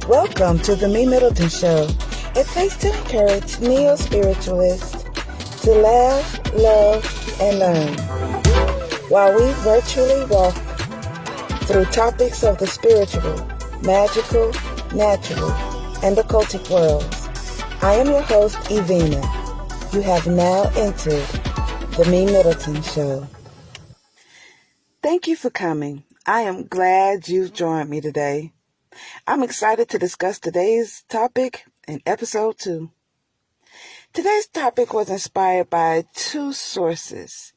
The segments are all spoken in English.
Welcome to the MeMyddleton Show, a place to encourage neo-spiritualists to laugh, love, and learn, while we virtually walk through topics of the spiritual, magical, natural, and occultic worlds. I am your host, Evina. You have now entered the MeMyddleton Show. Thank you for coming. I am glad you've joined me today. I'm excited to discuss today's topic in episode 2. Today's topic was inspired by two sources: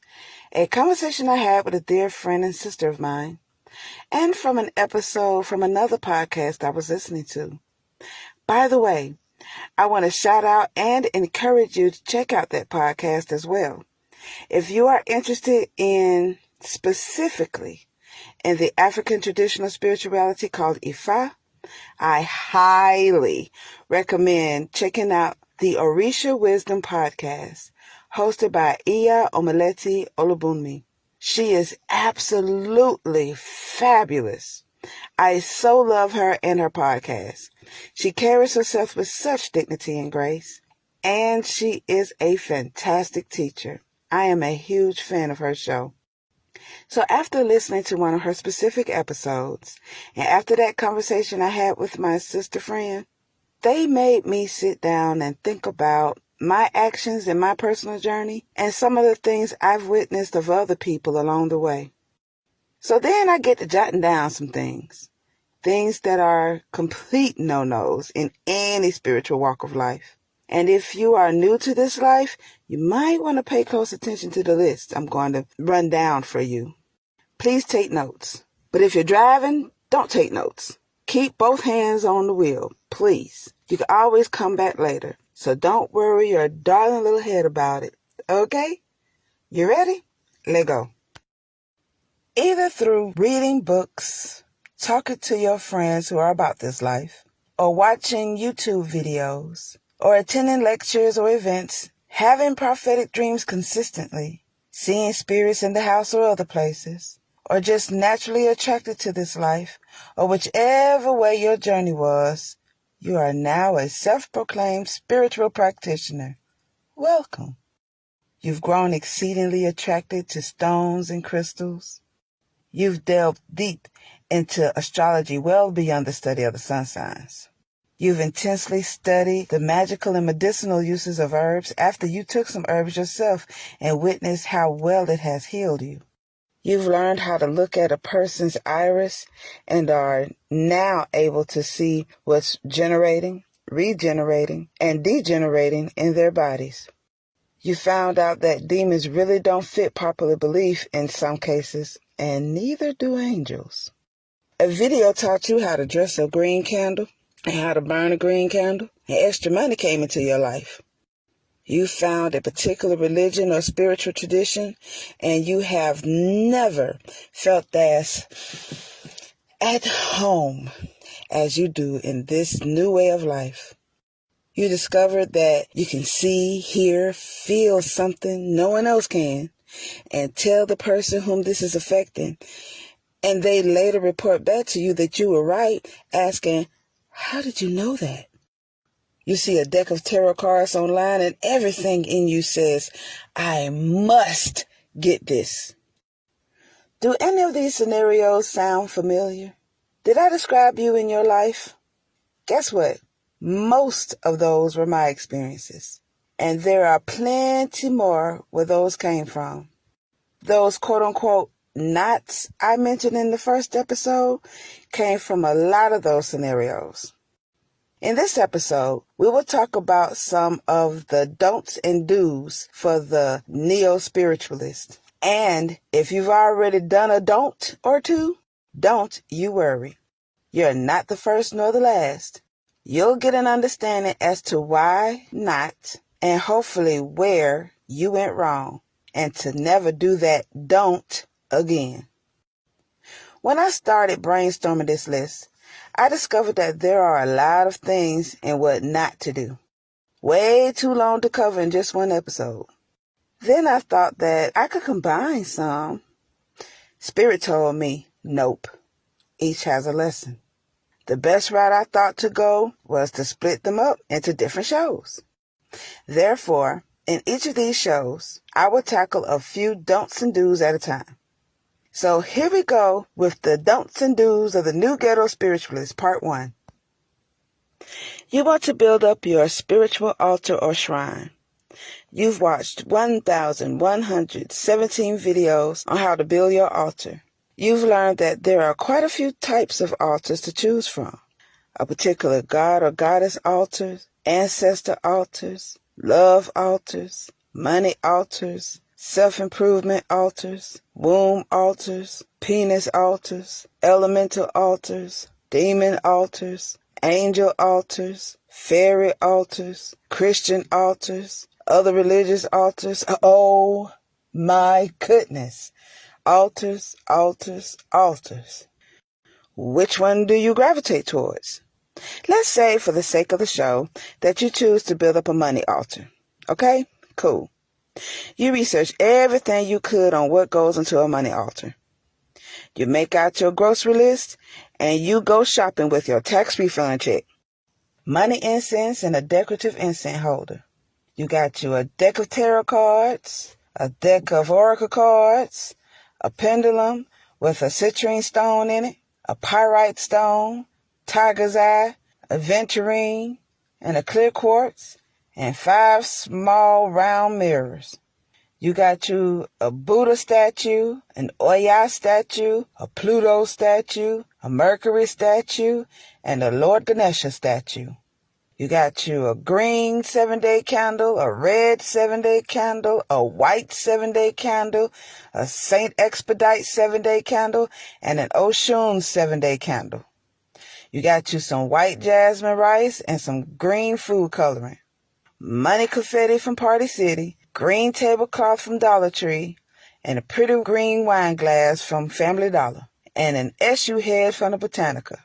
a conversation I had with a dear friend and sister of mine, and from an episode from another podcast I was listening to. By the way, I want to shout out and encourage you to check out that podcast as well. If you are interested in specifically in the African traditional spirituality called Ifa, I highly recommend checking out the Orisha Wisdom podcast, hosted by Iya Omeleti Olubunmi. She is absolutely fabulous. I so love her and her podcast. She carries herself with such dignity and grace, and she is a fantastic teacher. I am a huge fan of her show. So after listening to one of her specific episodes, and after that conversation I had with my sister friend, they made me sit down and think about my actions in my personal journey and some of the things I've witnessed of other people along the way. So then I get to jotting down some things that are complete no-nos in any spiritual walk of life. And if you are new to this life, you might want to pay close attention to the list I'm going to run down for you. Please take notes. But if you're driving, don't take notes. Keep both hands on the wheel, please. You can always come back later. So don't worry your darling little head about it. Okay? You ready? Let's go. Either through reading books, talking to your friends who are about this life, or watching YouTube videos, or attending lectures or events, having prophetic dreams consistently, seeing spirits in the house or other places, or just naturally attracted to this life, or whichever way your journey was, you are now a self-proclaimed spiritual practitioner. Welcome. You've grown exceedingly attracted to stones and crystals. You've delved deep into astrology well beyond the study of the sun signs. You've intensely studied the magical and medicinal uses of herbs after you took some herbs yourself and witnessed how well it has healed you. You've learned how to look at a person's iris and are now able to see what's generating, regenerating, and degenerating in their bodies. You found out that demons really don't fit popular belief in some cases, and neither do angels. A video taught you how to dress a green candle and how to burn a green candle, and extra money came into your life. You found a particular religion or spiritual tradition, and you have never felt as at home as you do in this new way of life. You discovered that you can see, hear, feel something no one else can, and tell the person whom this is affecting, and they later report back to you that you were right, asking, "How did you know that?" You see a deck of tarot cards online and everything in you says, "I must get this." Do any of these scenarios sound familiar? Did I describe you in your life? Guess what? Most of those were my experiences. And there are plenty more where those came from. Those quote-unquote knots I mentioned in the first episode came from a lot of those scenarios. In this episode, we will talk about some of the don'ts and do's for the neo-spiritualist. And if you've already done a don't or two, don't you worry. You're not the first nor the last. You'll get an understanding as to why not, and hopefully where you went wrong, and to never do that don't again. When I started brainstorming this list, I discovered that there are a lot of things and what not to do. Way too long to cover in just one episode. Then I thought that I could combine some. Spirit told me, nope. Each has a lesson. The best route I thought to go was to split them up into different shows. Therefore, in each of these shows, I will tackle a few don'ts and do's at a time. So here we go with the don'ts and do's of the new Ghetto Spiritualist, Part 1. You want to build up your spiritual altar or shrine. You've watched 1,117 videos on how to build your altar. You've learned that there are quite a few types of altars to choose from. A particular god or goddess altars, ancestor altars, love altars, money altars, self-improvement altars, womb altars, penis altars, elemental altars, demon altars, angel altars, fairy altars, Christian altars, other religious altars. Oh my goodness. Altars, altars, altars. Which one do you gravitate towards? Let's say, for the sake of the show, that you choose to build up a money altar. Okay? Cool. You research everything you could on what goes into a money altar. You make out your grocery list, and you go shopping with your tax refund check. Money incense and a decorative incense holder. You got you a deck of tarot cards, a deck of oracle cards, a pendulum with a citrine stone in it, a pyrite stone, tiger's eye, a venturine, and a clear quartz, and 5 small round mirrors. You got you a Buddha statue, an Oya statue, a Pluto statue, a Mercury statue, and a Lord Ganesha statue. You got you a green 7-day candle, a red 7-day candle, a white 7-day candle, a Saint Expedite 7-day candle, and an Oshun 7-day candle. You got you some white jasmine rice and some green food coloring. Money confetti from Party City, green tablecloth from Dollar Tree, and a pretty green wine glass from Family Dollar, and an SU head from the Botanica.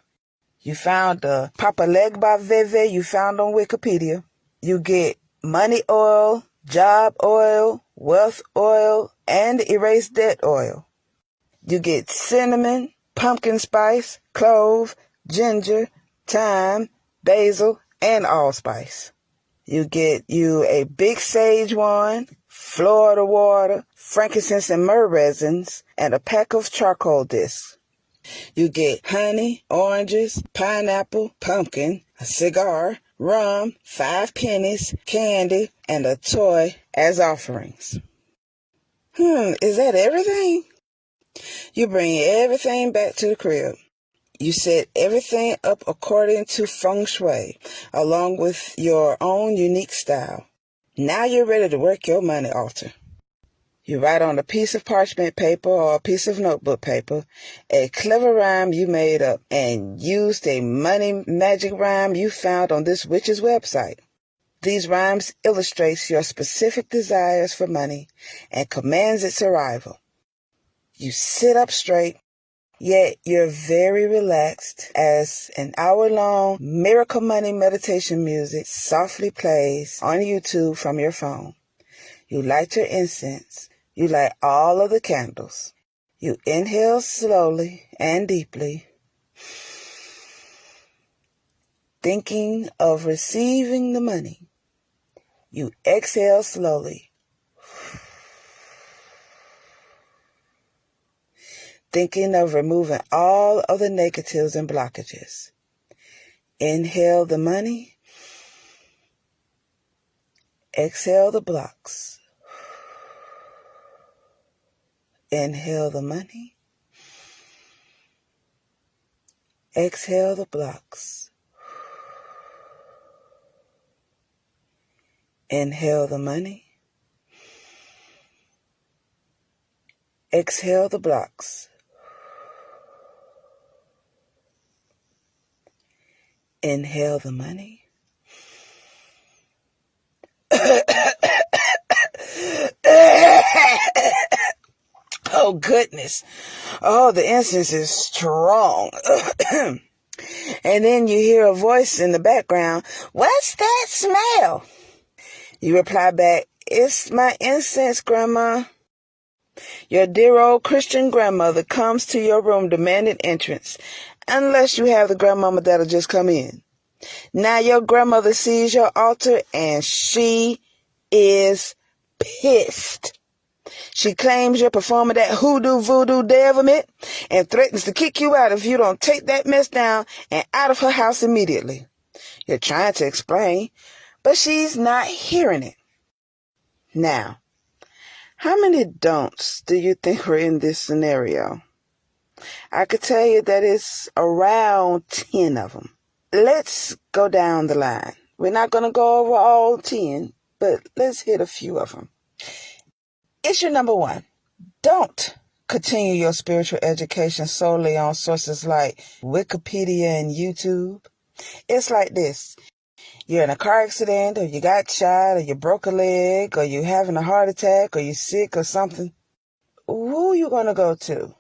You found the Papa Legba Veve you found on Wikipedia. You get money oil, job oil, wealth oil, and erase debt oil. You get cinnamon, pumpkin spice, clove, ginger, thyme, basil, and allspice. You get you a big sage wand, Florida water, frankincense and myrrh resins, and a pack of charcoal discs. You get honey, oranges, pineapple, pumpkin, a cigar, rum, 5 pennies, candy, and a toy as offerings. Is that everything? You bring everything back to the crib. You set everything up according to feng shui, along with your own unique style. Now you're ready to work your money altar. You write on a piece of parchment paper or a piece of notebook paper a clever rhyme you made up and used a money magic rhyme you found on this witch's website. These rhymes illustrate your specific desires for money and commands its arrival. You sit up straight, yet you're very relaxed as an hour-long miracle money meditation music softly plays on YouTube from your phone. You light your incense. You light all of the candles. You inhale slowly and deeply, thinking of receiving the money. You exhale slowly, thinking of removing all of the negatives and blockages. Inhale the money. Exhale the blocks. Inhale the money. Exhale the blocks. Inhale the money. Exhale the blocks. Inhale the money. Oh, goodness. Oh, the incense is strong. And then you hear a voice in the background. What's that smell? You reply back, it's my incense, Grandma. Your dear old Christian grandmother comes to your room demanding entrance. unless you have the grandmama that'll just come in. Now your grandmother sees your altar and she is pissed. She claims you're performing that hoodoo voodoo devilment and threatens to kick you out if you don't take that mess down and out of her house immediately. You're trying to explain, but she's not hearing it. Now, how many don'ts do you think were in this scenario? I could tell you that it's around 10 of them. Let's go down the line. We're not going to go over all 10, but let's hit a few of them. Issue number 1. Don't continue your spiritual education solely on sources like Wikipedia and YouTube. It's like this. You're in a car accident, or you got shot, or you broke a leg, or you're having a heart attack, or you're sick or something. Who are you going to go to?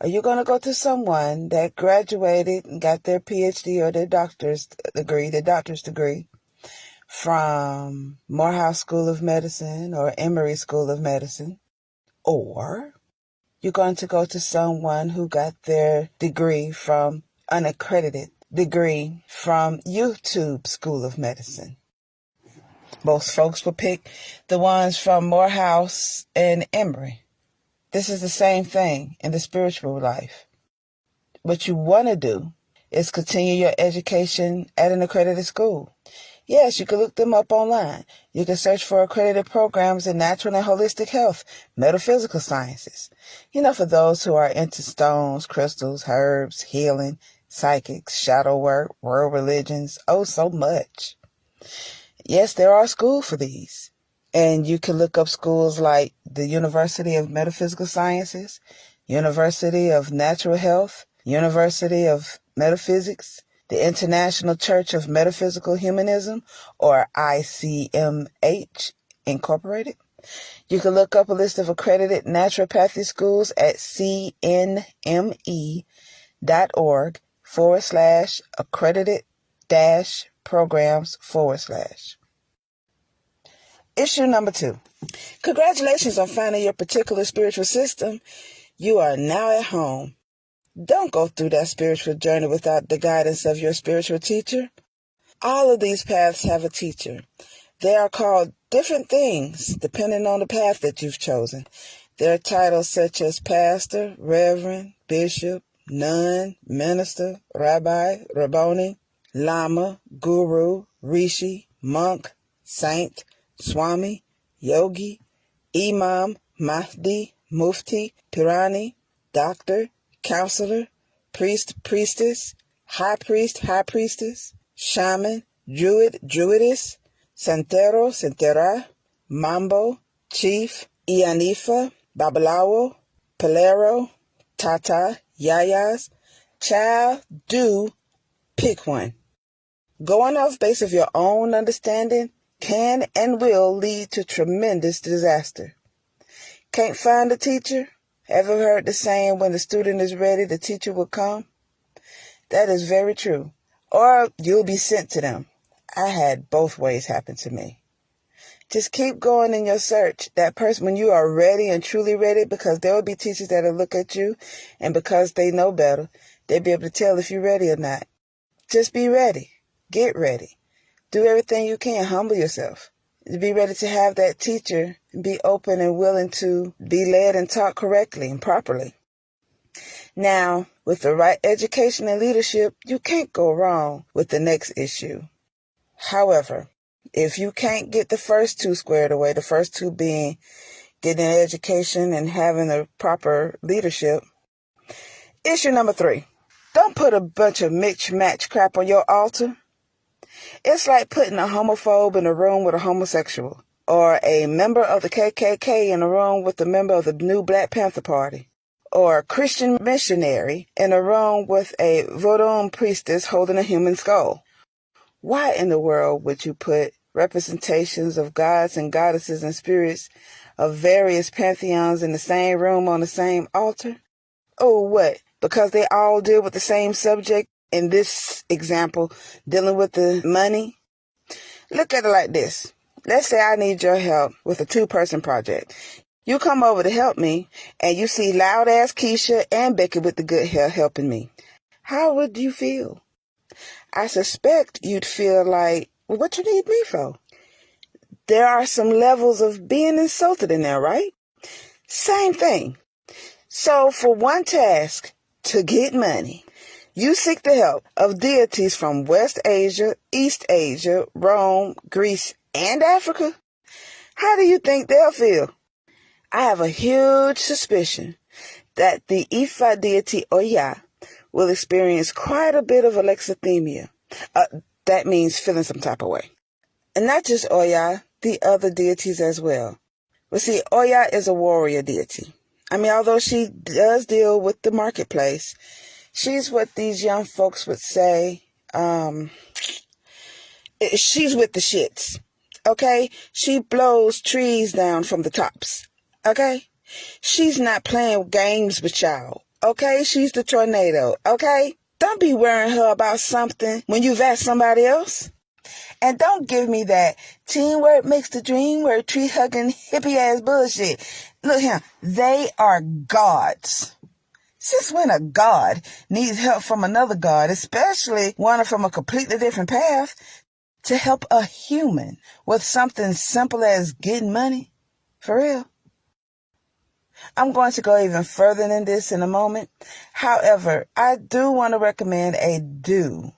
Are you going to go to someone that graduated and got their PhD or their doctor's degree from Morehouse School of Medicine or Emory School of Medicine? Or you're going to go to someone who got their degree from unaccredited degree from YouTube School of Medicine? Most folks will pick the ones from Morehouse and Emory. This is the same thing in the spiritual life. What you want to do is continue your education at an accredited school. Yes, you can look them up online. You can search for accredited programs in natural and holistic health, metaphysical sciences. For those who are into stones, crystals, herbs, healing, psychics, shadow work, world religions, so much. Yes, there are schools for these. And you can look up schools like the University of Metaphysical Sciences, University of Natural Health, University of Metaphysics, the International Church of Metaphysical Humanism, or ICMH Incorporated. You can look up a list of accredited naturopathy schools at cnme.org/accredited-programs/. Issue number 2. Congratulations on finding your particular spiritual system. You are now at home. Don't go through that spiritual journey without the guidance of your spiritual teacher. All of these paths have a teacher. They are called different things depending on the path that you've chosen. There are titles such as pastor, reverend, bishop, nun, minister, rabbi, rabboni, lama, guru, rishi, monk, saint, swami, yogi, imam, mahdi, mufti, pirani, doctor, counselor, priest, priestess, high priest, high priestess, shaman, druid, druidess, santero, santera, mambo, chief, ianifa, babalawo, palero, tata, yayas. Child, do pick one. Going off base of your own understanding can and will lead to tremendous disaster. Can't find a teacher? Ever heard the saying, when the student is ready, the teacher will come? That is very true. Or you'll be sent to them. I had both ways happen to me. Just keep going in your search. That person, when you are ready and truly ready, because there will be teachers that will look at you, and because they know better, they'll be able to tell if you're ready or not. Just be ready. Get ready. Do everything you can. Humble yourself. Be ready to have that teacher. Be open and willing to be led and taught correctly and properly. Now, with the right education and leadership, you can't go wrong with the next issue. However, if you can't get the first two squared away, the first two being getting an education and having the proper leadership, issue number 3, don't put a bunch of mix-match crap on your altar. It's like putting a homophobe in a room with a homosexual, or a member of the KKK in a room with a member of the new Black Panther Party, or a Christian missionary in a room with a voodoo priestess holding a human skull. Why in the world would you put representations of gods and goddesses and spirits of various pantheons in the same room on the same altar? Oh, what? Because they all deal with the same subject, in this example, dealing with the money? Look at it like this. Let's say I need your help with a 2-person project. You come over to help me, and you see loud-ass Keisha and Becky with the good hair helping me. how would you feel? I suspect you'd feel like, well, what you need me for? There are some levels of being insulted in there, right? Same thing. So for one task, to get money, you seek the help of deities from West Asia, East Asia, Rome, Greece, and Africa. How do you think they'll feel? I have a huge suspicion that the Ifa deity Oya will experience quite a bit of alexithymia. That means feeling some type of way. And not just Oya, the other deities as well. Well, see, Oya is a warrior deity. I mean, although she does deal with the marketplace, she's what these young folks would say, she's with the shits, okay? She blows trees down from the tops, okay? She's not playing games with y'all, okay? She's the tornado, okay? Don't be worrying her about something when you've asked somebody else. And don't give me that teamwork makes the dream work, tree-hugging, hippie-ass bullshit. Look here, they are gods. Since when a god needs help from another god, especially one from a completely different path, to help a human with something simple as getting money? For real? I'm going to go even further than this in a moment. However, I do want to recommend a do.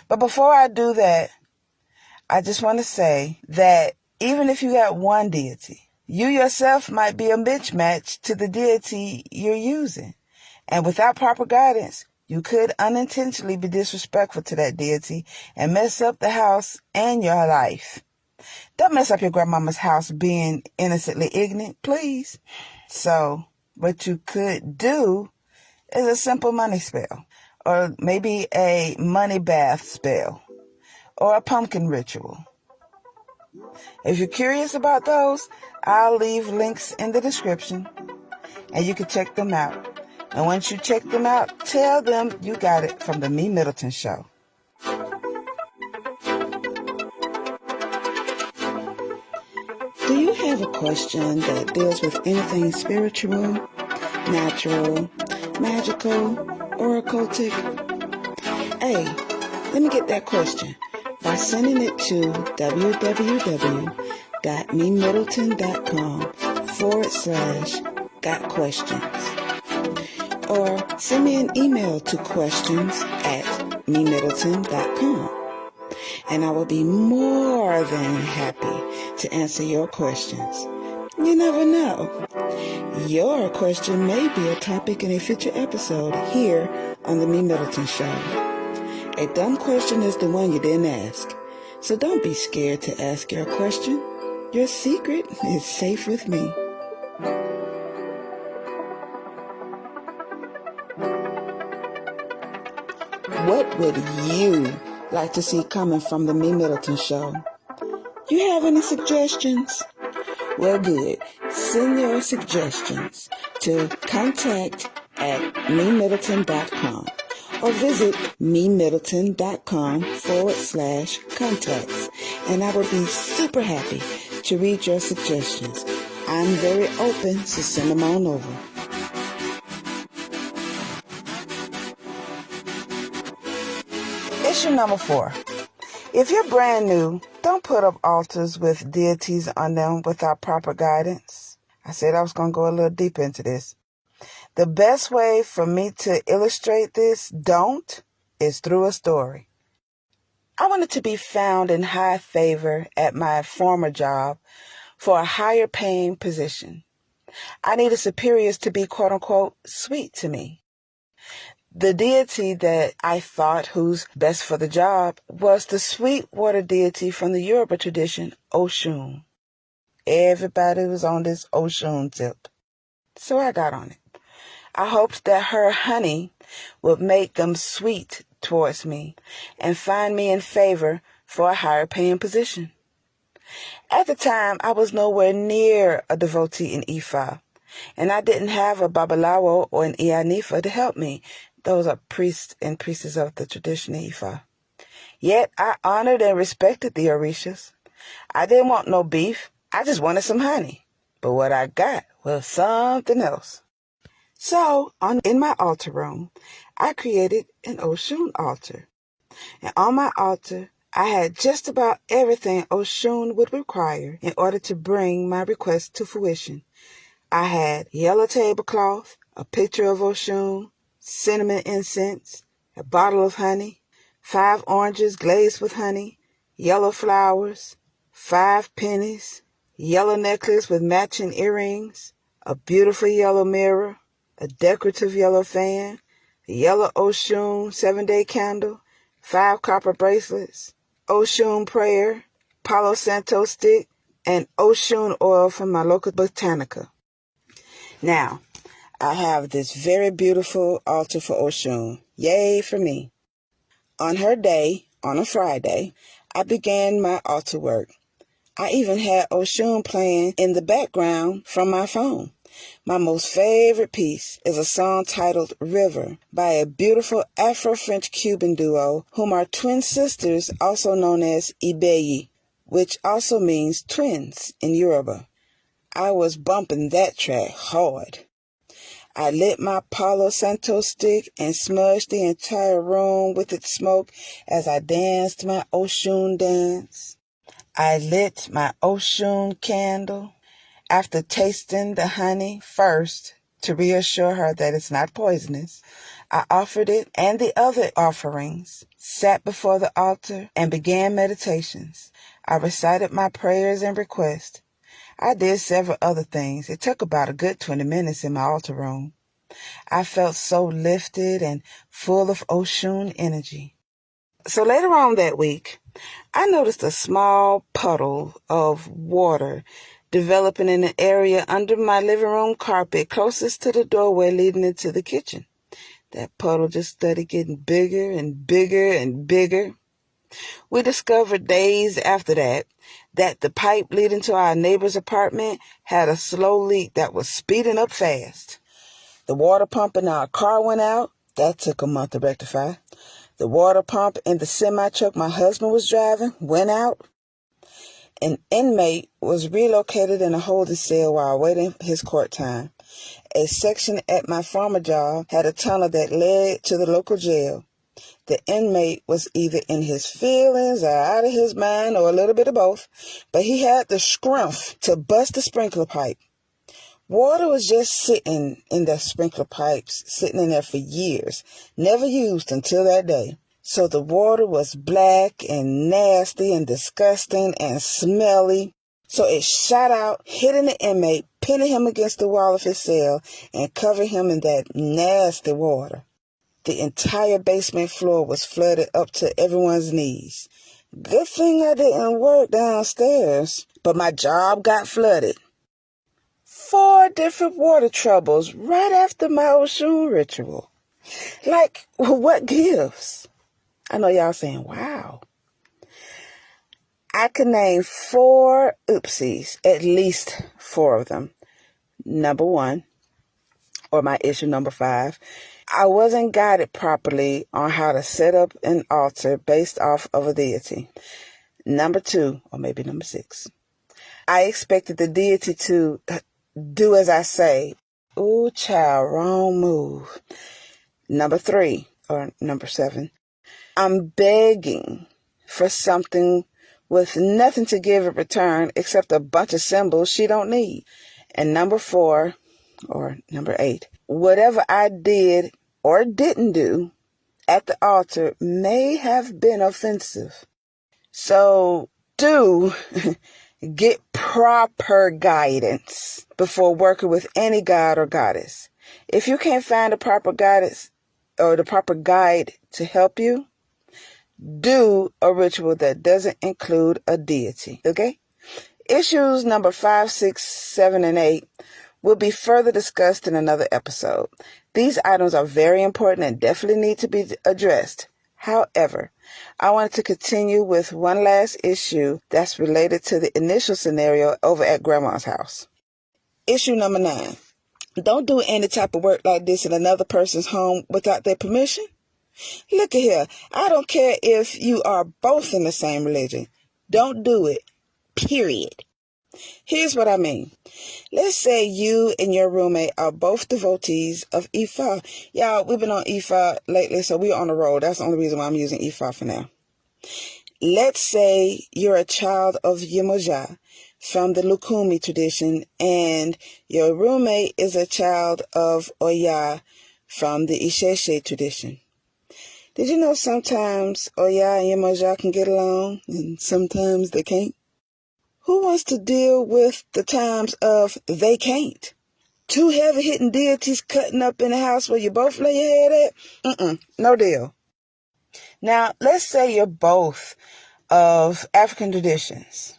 But before I do that, I just want to say that even if you got one deity, you yourself might be a mismatch to the deity you're using. And without proper guidance, you could unintentionally be disrespectful to that deity and mess up the house and your life. Don't mess up your grandmama's house being innocently ignorant, please. So what you could do is a simple money spell, or maybe a money bath spell, or a pumpkin ritual. If you're curious about those, I'll leave links in the description and you can check them out. And once you check them out, tell them you got it from the MeMyddleton Show. Do you have a question that deals with anything spiritual, natural, magical, or occultic? Hey, let me get that question by sending it to www.MeMyddleton.com/gotquestions. Or send me an email to questions@MeMyddleton.com. And I will be more than happy to answer your questions. You never know. Your question may be a topic in a future episode here on the MeMyddleton Show. A dumb question is the one you didn't ask. So don't be scared to ask your question. Your secret is safe with me. What would you like to see coming from the MeMyddleton Show? You have any suggestions? Well, good. Send your suggestions to contact@MeMyddleton.com or visit MeMyddleton.com/contacts, and I will be super happy to read your suggestions. I'm very open, so send them on over. Issue number 4. If you're brand new, don't put up altars with deities on them without proper guidance. I said I was going to go a little deeper into this. The best way for me to illustrate this is through a story. I wanted to be found in high favor at my former job for a higher paying position. I needed superiors to be quote unquote sweet to me. The deity that I thought who's best for the job was the sweet water deity from the Yoruba tradition, Oshun. Everybody was on this Oshun tip. So I got on it. I hoped that her honey would make them sweet towards me and find me in favor for a higher paying position. At the time, I was nowhere near a devotee in Ifa, and I didn't have a Babalawo or an Ianifa to help me. Those are priests and priestesses of the tradition of Ifa. Yet I honored and respected the Orishas. I didn't want no beef. I just wanted some honey. But what I got was something else. So, in my altar room, I created an Oshun altar. And on my altar, I had just about everything Oshun would require in order to bring my request to fruition. I had yellow tablecloth, a picture of Oshun, cinnamon incense, a bottle of honey, 5 oranges glazed with honey, yellow flowers, 5 pennies, yellow necklace with matching earrings, a beautiful yellow mirror, a decorative yellow fan, a yellow Oshun 7-day candle, 5 copper bracelets, Oshun prayer, Palo Santo stick, and Oshun oil from my local botanica. Now, I have this very beautiful altar for Oshun. Yay for me. On her day, on a Friday, I began my altar work. I even had Oshun playing in the background from my phone. My most favorite piece is a song titled River by a beautiful Afro-French-Cuban duo whom are twin sisters, also known as Ibeyi, which also means twins in Yoruba. I was bumping that track hard. I lit my Palo Santo stick and smudged the entire room with its smoke as I danced my Oshun dance. I lit my Oshun candle after tasting the honey first to reassure her that it's not poisonous. I offered it and the other offerings, sat before the altar, and began meditations. I recited my prayers and requests. I did several other things. It took about a good 20 minutes in my altar room. I felt so lifted and full of Oshun energy. So later on that week, I noticed a small puddle of water developing in an area under my living room carpet closest to the doorway leading into the kitchen. That puddle just started getting bigger and bigger and bigger. We discovered days after that the pipe leading to our neighbor's apartment had a slow leak that was speeding up fast. The water pump in our car went out. That took a month to rectify. The water pump in the semi-truck my husband was driving went out. An inmate was relocated in a holding cell while awaiting his court time. A section at my former job had a tunnel that led to the local jail. The inmate was either in his feelings or out of his mind or a little bit of both, but he had the scrumph to bust the sprinkler pipe. Water was just sitting in the sprinkler pipes, sitting in there for years, never used until that day. So the water was black and nasty and disgusting and smelly. So it shot out, hitting the inmate, pinning him against the wall of his cell, and covered him in that nasty water. The entire basement floor was flooded up to everyone's knees. Good thing I didn't work downstairs, but my job got flooded. 4 different water troubles right after my Oshun ritual. Like, what gives? I know y'all saying, wow. I could name 4 oopsies, at least 4 of them. Number 1, or my issue number 5, I wasn't guided properly on how to set up an altar based off of a deity. Number 2, or maybe number 6, I expected the deity to do as I say. Ooh, child, wrong move. Number 3, or number 7, I'm begging for something with nothing to give in return except a bunch of symbols she don't need. And number 4, or number 8, whatever I did or didn't do at the altar may have been offensive. So do get proper guidance before working with any god or goddess. If you can't find the proper guidance or the proper guide to help you, do a ritual that doesn't include a deity, okay? Issues number 5, 6, 7, and 8 will be further discussed in another episode. These items are very important and definitely need to be addressed. However, I wanted to continue with one last issue that's related to the initial scenario over at Grandma's house. Issue number 9. Don't do any type of work like this in another person's home without their permission. Look at here. I don't care if you are both in the same religion. Don't do it. Period. Here's what I mean. Let's say you and your roommate are both devotees of Ifa. Y'all, we've been on Ifa lately, so we're on the road. That's the only reason why I'm using Ifa for now. Let's say you're a child of Yemoja from the Lukumi tradition, and your roommate is a child of Oya from the Isheshe tradition. Did you know sometimes Oya and Yemoja can get along, and sometimes they can't? Who wants to deal with the times of they can't? Two heavy-hitting deities cutting up in the house where you both lay your head at? No deal. Now, let's say you're both of African traditions,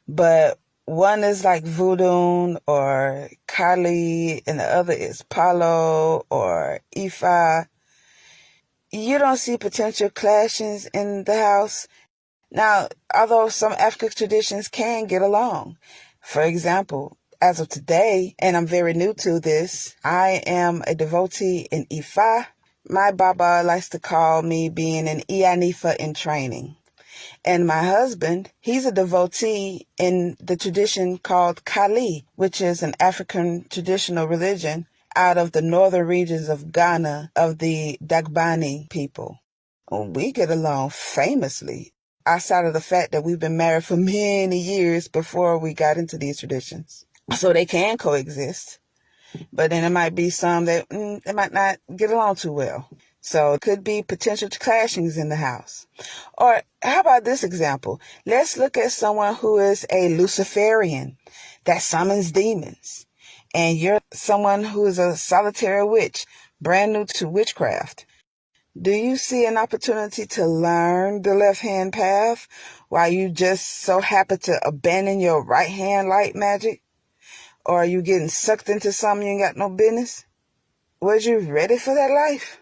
but one is like Voodoo or Kali and the other is Palo or Ifa. You don't see potential clashes in the house. Now, although some African traditions can get along, for example, as of today, and I'm very new to this, I am a devotee in Ifa. My Baba likes to call me being an Ianifa in training. And my husband, he's a devotee in the tradition called Kali, which is an African traditional religion out of the northern regions of Ghana of the Dagbani people. We get along famously, outside of the fact that we've been married for many years before we got into these traditions. So they can coexist. But then there might be some that they might not get along too well. So it could be potential clashings in the house. Or how about this example? Let's look at someone who is a Luciferian that summons demons. And you're someone who is a solitary witch, brand new to witchcraft. Do you see an opportunity to learn the left-hand path while you just so happen to abandon your right-hand light magic? Or are you getting sucked into something you ain't got no business? Was you ready for that life?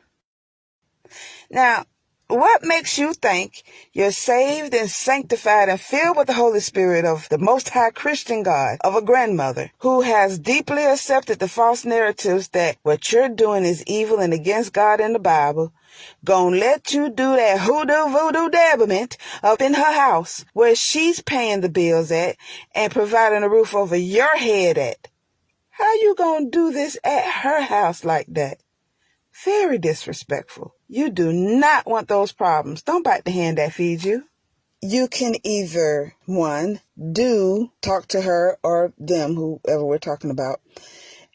Now, what makes you think you're saved and sanctified and filled with the Holy Spirit of the Most High Christian God of a grandmother who has deeply accepted the false narratives that what you're doing is evil and against God and the Bible, gonna let you do that hoodoo voodoo dabblement up in her house where she's paying the bills at and providing a roof over your head at? How you gonna do this at her house like that? Very disrespectful. You do not want those problems. Don't bite the hand that feeds you. You can either, one, talk to her or them, whoever we're talking about,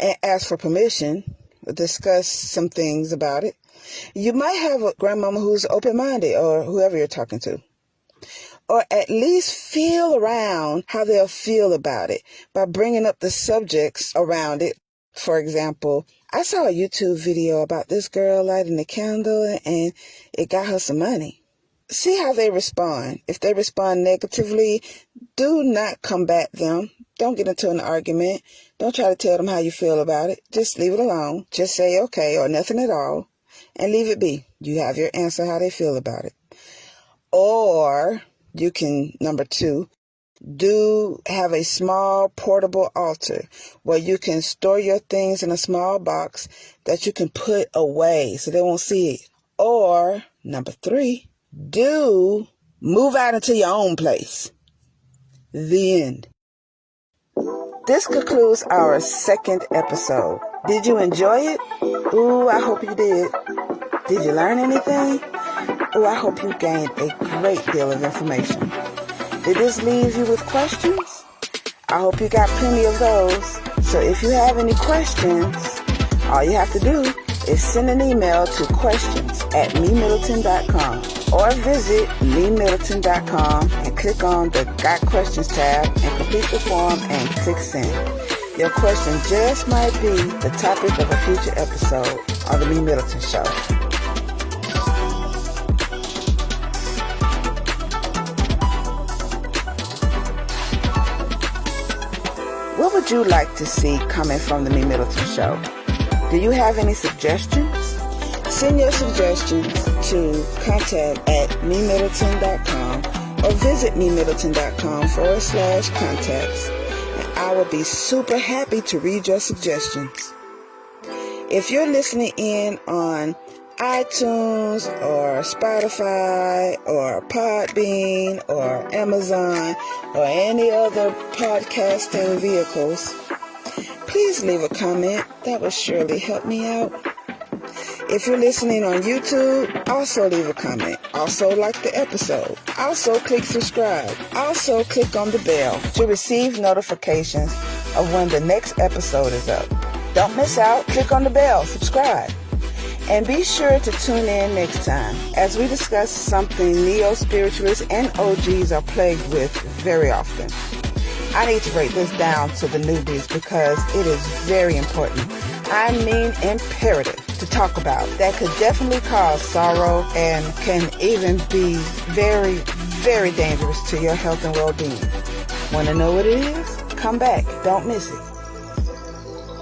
and ask for permission, discuss some things about it. You might have a grandmama who's open-minded or whoever you're talking to. Or at least feel around how they'll feel about it by bringing up the subjects around it. For example, I saw a YouTube video about this girl lighting a candle and it got her some money. See how they respond. If they respond negatively, do not combat them. Don't get into an argument. Don't try to tell them how you feel about it. Just leave it alone. Just say okay or nothing at all and leave it be. You have your answer how they feel about it. Or you can, number 2, have a small portable altar where you can store your things in a small box that you can put away so they won't see it. Or, number 3, move out into your own place. The end. This concludes our second episode. Did you enjoy it? Ooh, I hope you did. Did you learn anything? Ooh, I hope you gained a great deal of information. Did this leave you with questions? I hope you got plenty of those. So if you have any questions, all you have to do is send an email to questions@MeMyddleton.com or visit MeMyddleton.com and click on the Got Questions tab and complete the form and click send. Your question just might be the topic of a future episode of the MeMyddleton Show. What would you like to see coming from the MeMyddleton Show? Do you have any suggestions? Send your suggestions to contact@MeMyddleton.com or visit MeMyddleton.com/contacts, and I will be super happy to read your suggestions. If you're listening in on iTunes or Spotify or Podbean or Amazon or any other podcasting vehicles, please leave a comment. That will surely help me out. If you're listening on YouTube, also leave a comment. Also like the episode. Also click subscribe. Also click on the bell to receive notifications of when the next episode is up. Don't miss out. Click on the bell. Subscribe. And be sure to tune in next time as we discuss something neo-spiritualists and OGs are plagued with very often. I need to break this down to the newbies because it is very important. I mean imperative to talk about. That could definitely cause sorrow and can even be very, very dangerous to your health and well-being. Want to know what it is? Come back. Don't miss it.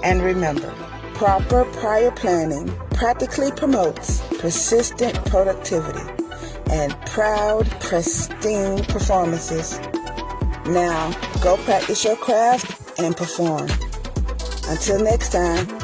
And remember, proper prior planning practically promotes persistent productivity and proud, pristine performances. Now, go practice your craft and perform. Until next time.